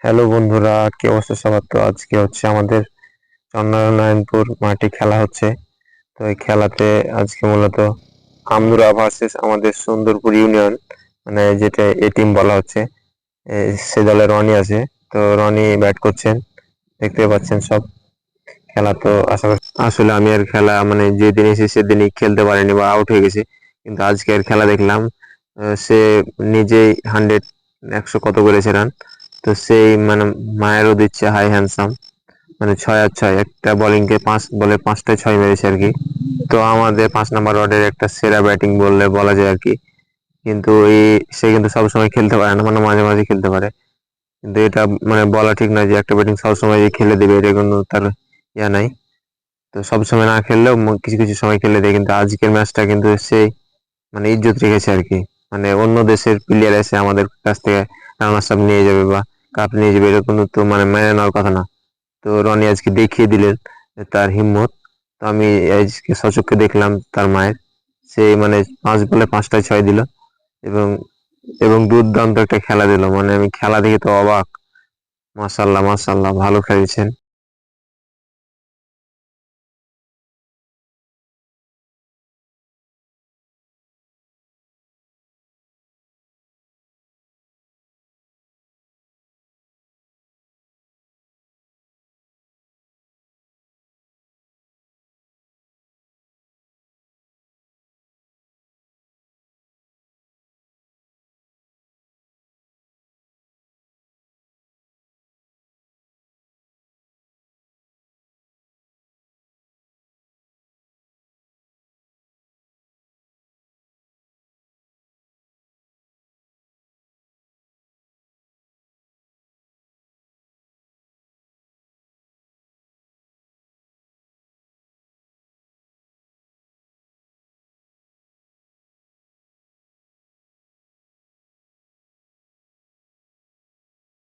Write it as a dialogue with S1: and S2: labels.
S1: Hello বন্ধুরা, কি অবস্থা সবার? তো আজকে হচ্ছে আমাদের চন্দ্রনারায়ণপুর মাঠে খেলা হচ্ছে। তো এই খেলাতে আজকে মূলত আমদুরা ভার্সেস আমাদের সুন্দরপুর ইউনিয়ন, মানে যেটা এ টিম বলা হচ্ছে। সে দলে রনি আছে। তো রনি ব্যাট করছেন, দেখতে পাচ্ছেন সব। খেলা তো আশা করি আসলে আমি আর খেলা মানে যেদিন এসে সেদিনই খেলতে পারিনি বা আউট হয়ে গেছি, কিন্তু আজকের খেলা দেখলাম। সে নিজেই 100 কত করেছে রান। তো সেই মানে মায়েরও দিচ্ছে হাই হ্যান্ডসাম, মানে 6 আর 6 একটা বোলিংকে 5 বলে 5টায় 6 মেরেছে আর কি। তো আমাদের 5 নম্বর ওয়ার্ডের একটা সেরা ব্যাটিং বললে বলা যায় আর কি। কিন্তু সে কিন্তু সবসময় খেলতে পারে না, মানে মাঝে মাঝে খেলতে পারে। কিন্তু এটা মানে বলা ঠিক নয় যে একটা ব্যাটিং সবসময় যে খেলে দেবে, এটা কিন্তু তার ইয়া নাই। তো সবসময় না খেললেও কিছু কিছু সময় খেলে দেয়, কিন্তু আজকের ম্যাচটা কিন্তু সেই মানে ইজ্জত রেখেছে আর কি। মানে অন্য দেশের প্লেয়ার এসে আমাদের কাছ থেকে রানার্স আপ নিয়ে যাবে বা কাপ নিয়ে যাবে, এটা কিন্তু তো মানে মেনে নেওয়ার কথা না। তো রনি আজকে দেখিয়ে দিলেন যে তার হিম্মত। তো আমি আজকে সচক্ষে দেখলাম তার মায়ের, সে মানে 5 বলে 5টায় 6 দিল এবং এবং দুর্দান্ত একটা খেলা দিল। মানে আমি খেলা দেখে তো অবাক। মাশাল্লাহ মাশাল্লাহ, ভালো খেলেছেন।